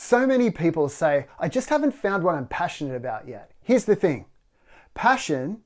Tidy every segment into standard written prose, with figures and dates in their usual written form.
So many people say, I just haven't found what I'm passionate about yet. Here's the thing. Passion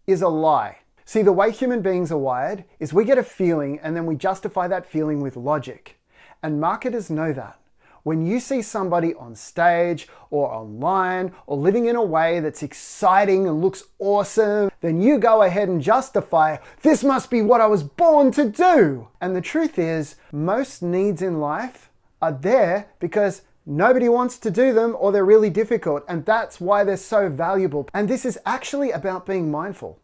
is a lie. See, the way human beings are wired is we get a feeling and then we justify that feeling with logic. And marketers know that. When you see somebody on stage or online or living in a way that's exciting and looks awesome, then you go ahead and justify, this must be what I was born to do. And the truth is, most needs in life are there because nobody wants to do them or they're really difficult, and that's why they're so valuable. And this is actually about being mindful.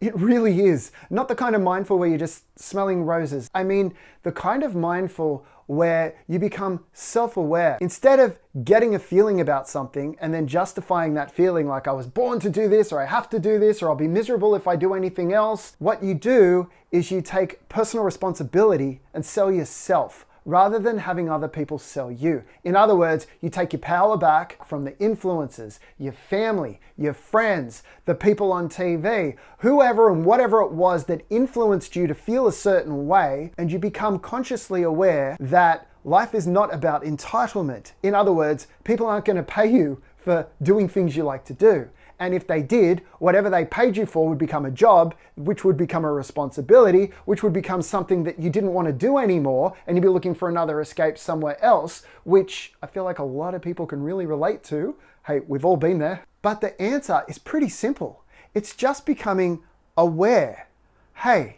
It really is. Not the kind of mindful where you're just smelling roses. I mean, the kind of mindful where you become self-aware. Instead of getting a feeling about something and then justifying that feeling like I was born to do this, or I have to do this, or I'll be miserable if I do anything else, what you do is you take personal responsibility and sell yourself, rather than having other people sell you. In other words, you take your power back from the influences, your family, your friends, the people on TV, whoever and whatever it was that influenced you to feel a certain way, and you become consciously aware that life is not about entitlement. In other words, people aren't going to pay you for doing things you like to do. And if they did, whatever they paid you for would become a job, which would become a responsibility, which would become something that you didn't want to do anymore, and you'd be looking for another escape somewhere else, which I feel like a lot of people can really relate to. Hey, we've all been there. But the answer is pretty simple. It's just becoming aware. Hey,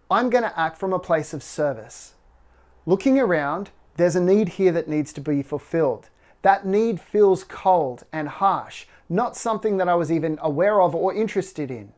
I'm going to act from a place of service. Looking around, there's a need here that needs to be fulfilled. That need feels cold and harsh, not something that I was even aware of or interested in.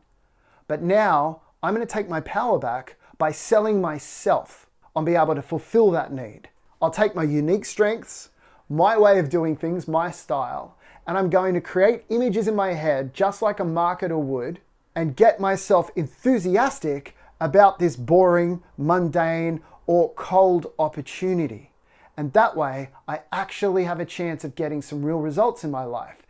But now I'm going to take my power back by selling myself on being able to fulfill that need. I'll take my unique strengths, my way of doing things, my style, and I'm going to create images in my head just like a marketer would and get myself enthusiastic about this boring, mundane, or cold opportunity. And that way, I actually have a chance of getting some real results in my life.